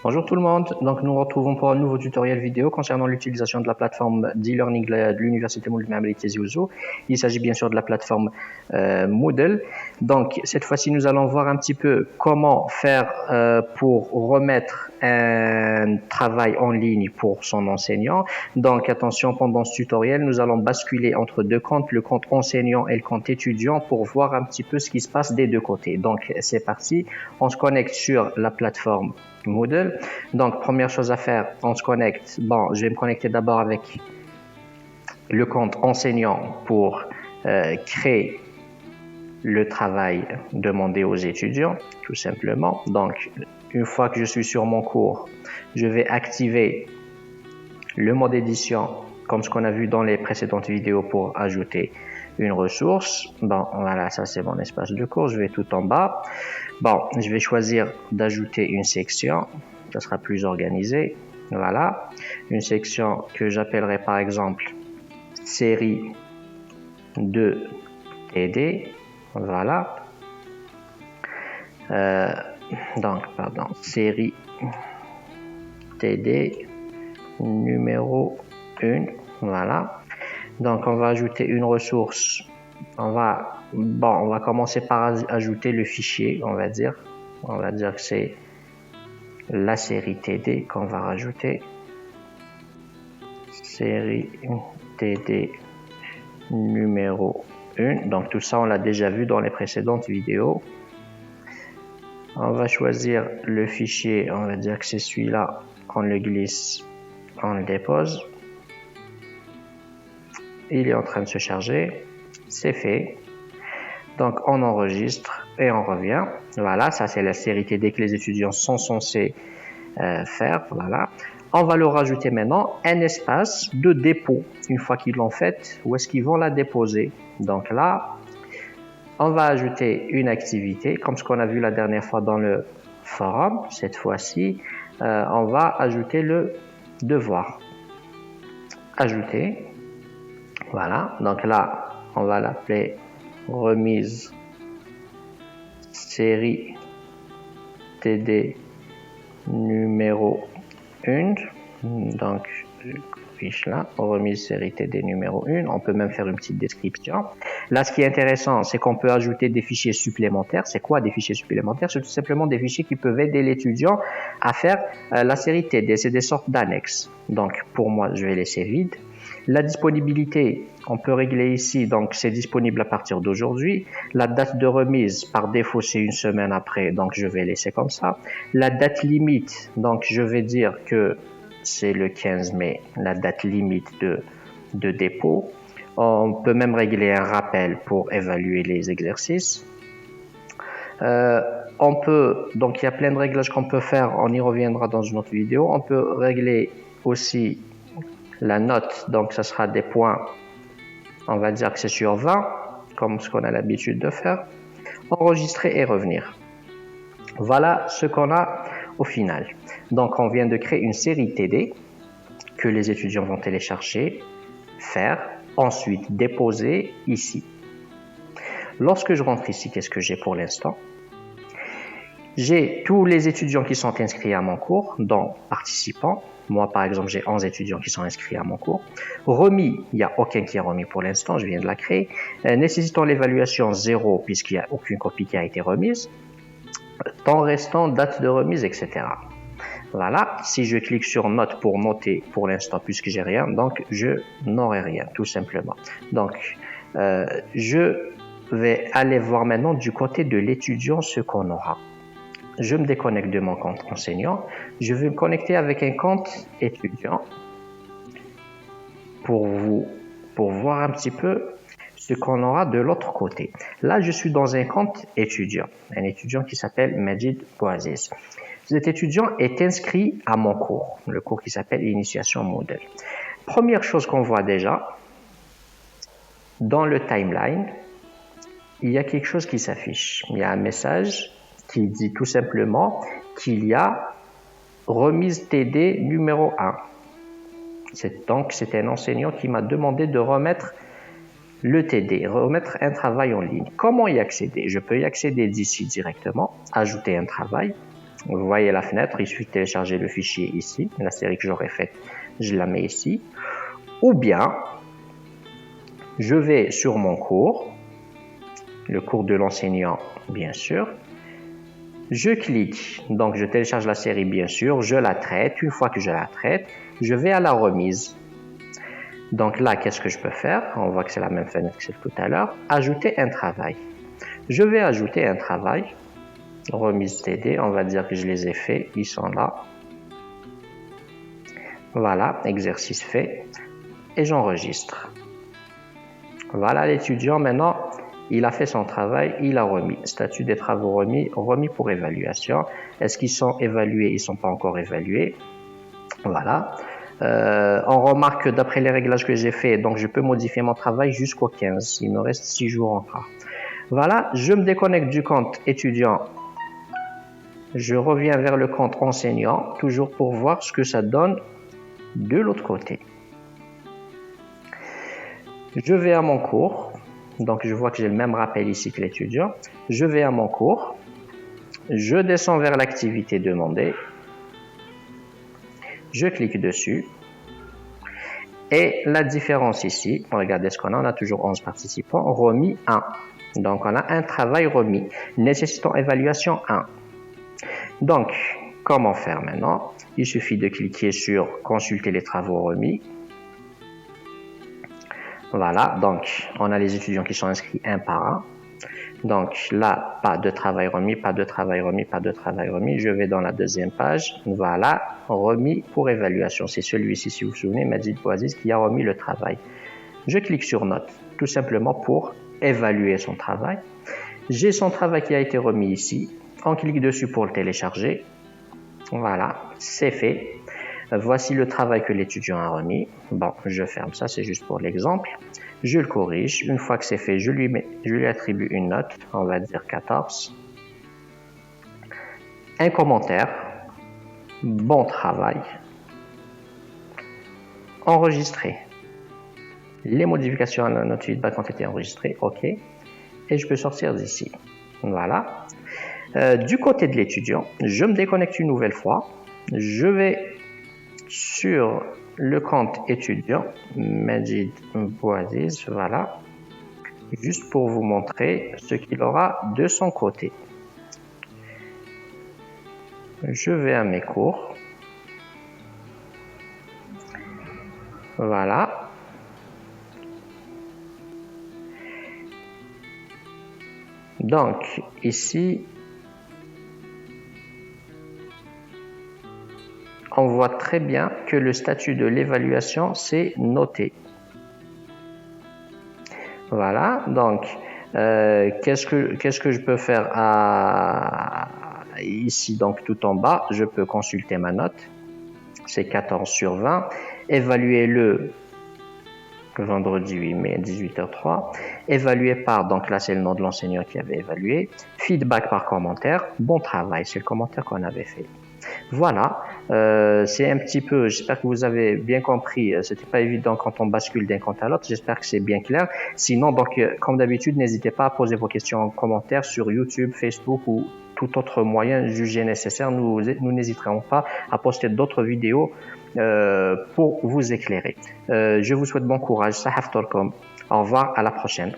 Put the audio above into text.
Bonjour tout le monde, donc nous retrouvons pour un nouveau tutoriel vidéo concernant l'utilisation de la plateforme d'e-learning de l'Université Moulay Tizi Ouzou. Il s'agit bien sûr de la plateforme Moodle. Donc cette fois-ci nous allons voir un petit peu comment faire pour remettre un travail en ligne pour son enseignant. Donc attention, pendant ce tutoriel nous allons basculer entre deux comptes, le compte enseignant et le compte étudiant, pour voir un petit peu ce qui se passe des deux côtés. Donc c'est parti, on se connecte sur la plateforme Moodle. Donc, première chose à faire, on se connecte. Bon, je vais me connecter d'abord avec le compte enseignant pour créer le travail demandé aux étudiants, tout simplement. Donc, une fois que je suis sur mon cours, je vais activer le mode édition, comme ce qu'on a vu dans les précédentes vidéos, pour ajouter une ressource. Bon, voilà, ça c'est mon espace de cours. Je vais tout en bas. Bon, je vais choisir d'ajouter une section. Ça sera plus organisé. Voilà, une section que j'appellerai par exemple série 2 TD. Voilà. Série TD numéro 1. Voilà. Donc, on va ajouter une ressource. On va commencer par ajouter le fichier, on va dire. On va dire que c'est la série TD qu'on va rajouter. Série TD numéro 1. Donc, tout ça, on l'a déjà vu dans les précédentes vidéos. On va choisir le fichier. On va dire que c'est celui-là. On le glisse, on le dépose. Il est en train de se charger. C'est fait. Donc, on enregistre et on revient. Voilà, ça c'est la série TD que les étudiants sont censés faire. Voilà. On va leur rajouter maintenant un espace de dépôt. Une fois qu'ils l'ont fait, où est-ce qu'ils vont la déposer? Donc là, on va ajouter une activité, comme ce qu'on a vu la dernière fois dans le forum. Cette fois-ci, on va ajouter le devoir. Ajouter. Voilà, donc là, on va l'appeler remise série TD numéro 1. Donc, je fiche là, remise série TD numéro 1. On peut même faire une petite description. Là, ce qui est intéressant, c'est qu'on peut ajouter des fichiers supplémentaires. C'est quoi des fichiers supplémentaires? C'est tout simplement des fichiers qui peuvent aider l'étudiant à faire la série TD. C'est des sortes d'annexes. Donc, pour moi, je vais laisser vide. La disponibilité, on peut régler ici, donc c'est disponible à partir d'aujourd'hui. La date de remise, par défaut, c'est une semaine après, donc je vais laisser comme ça. La date limite, donc je vais dire que c'est le 15 mai, la date limite de dépôt. On peut même régler un rappel pour évaluer les exercices. Donc il y a plein de réglages qu'on peut faire, on y reviendra dans une autre vidéo. On peut régler aussi la note, donc ça sera des points, on va dire que c'est sur 20, comme ce qu'on a l'habitude de faire. Enregistrer et revenir. Voilà ce qu'on a au final. Donc on vient de créer une série TD que les étudiants vont télécharger, faire, ensuite déposer ici. Lorsque je rentre ici, qu'est-ce que j'ai pour l'instant? J'ai tous les étudiants qui sont inscrits à mon cours, dont participants. Moi, par exemple, j'ai 11 étudiants qui sont inscrits à mon cours. Remis, il n'y a aucun qui est remis pour l'instant, je viens de la créer. Nécessitant l'évaluation 0, puisqu'il n'y a aucune copie qui a été remise. Temps restant, date de remise, etc. Voilà, si je clique sur note pour noter pour l'instant, puisque j'ai rien, donc je n'aurai rien, tout simplement. Donc, je vais aller voir maintenant du côté de l'étudiant ce qu'on aura. Je me déconnecte de mon compte enseignant. Je vais me connecter avec un compte étudiant pour voir un petit peu ce qu'on aura de l'autre côté. Là, je suis dans un compte étudiant, un étudiant qui s'appelle Majid Bouaziz. Cet étudiant est inscrit à mon cours, le cours qui s'appelle Initiation Moodle. Première chose qu'on voit déjà, dans le timeline, il y a quelque chose qui s'affiche. Il y a un message qui dit tout simplement qu'il y a remise TD numéro 1. Donc, c'est un enseignant qui m'a demandé de remettre le TD, remettre un travail en ligne. Comment y accéder? Je peux y accéder d'ici directement, ajouter un travail. Vous voyez la fenêtre, il suffit de télécharger le fichier ici, la série que j'aurais faite, je la mets ici. Ou bien, je vais sur mon cours, le cours de l'enseignant bien sûr, je clique, donc je télécharge la série bien sûr, je la traite, une fois que je la traite, je vais à la remise. Donc là, qu'est-ce que je peux faire? On voit que c'est la même fenêtre que tout à l'heure. Ajouter un travail. Je vais ajouter un travail. Remise TD, on va dire que je les ai faits, ils sont là. Voilà, exercice fait. Et j'enregistre. Voilà l'étudiant, maintenant, il a fait son travail, il a remis. Statut des travaux remis, remis pour évaluation. Est-ce qu'ils sont évalués? Ils ne sont pas encore évalués. Voilà. On remarque que d'après les réglages que j'ai fait, donc je peux modifier mon travail jusqu'au 15. Il me reste 6 jours encore. Voilà, je me déconnecte du compte étudiant. Je reviens vers le compte enseignant, toujours pour voir ce que ça donne de l'autre côté. Je vais à mon cours. Donc je vois que j'ai le même rappel ici que l'étudiant. Je vais à mon cours. Je descends vers l'activité demandée. Je clique dessus. Et la différence ici, regardez ce qu'on a, on a toujours 11 participants, remis 1. Donc on a un travail remis, nécessitant évaluation 1. Donc, comment faire maintenant? Il suffit de cliquer sur consulter les travaux remis. Voilà, donc on a les étudiants qui sont inscrits un par un. Donc là, pas de travail remis, pas de travail remis, pas de travail remis. Je vais dans la deuxième page. Voilà, remis pour évaluation. C'est celui-ci, si vous vous souvenez, Majid Bouaziz, qui a remis le travail. Je clique sur note, tout simplement pour évaluer son travail. J'ai son travail qui a été remis ici. On clique dessus pour le télécharger. Voilà, c'est fait. Voici le travail que l'étudiant a remis. Bon, je ferme ça, c'est juste pour l'exemple. Je le corrige. Une fois que c'est fait, je lui attribue une note. On va dire 14. Un commentaire. Bon travail. Enregistrer. Les modifications à notre feedback ont été enregistrées. OK. Et je peux sortir d'ici. Voilà. Du côté de l'étudiant, je me déconnecte une nouvelle fois. Je vais sur le compte étudiant, Majid Bouaziz, voilà, juste pour vous montrer ce qu'il aura de son côté. Je vais à mes cours. Voilà. Donc, ici, on voit très bien que le statut de l'évaluation, c'est noté. Voilà, donc, qu'est-ce que je peux faire ici, donc tout en bas, je peux consulter ma note. C'est 14 sur 20. Évaluer le vendredi 8 mai, 18h03. Évalué par, donc là c'est le nom de l'enseignant qui avait évalué. Feedback par commentaire. Bon travail, c'est le commentaire qu'on avait fait. Voilà, c'est un petit peu, j'espère que vous avez bien compris, c'était pas évident quand on bascule d'un compte à l'autre, j'espère que c'est bien clair. Sinon, donc, comme d'habitude, n'hésitez pas à poser vos questions en commentaire sur YouTube, Facebook ou tout autre moyen jugé nécessaire. Nous n'hésiterons pas à poster d'autres vidéos pour vous éclairer. Je vous souhaite bon courage. Sahaf Torkom. Au revoir, à la prochaine.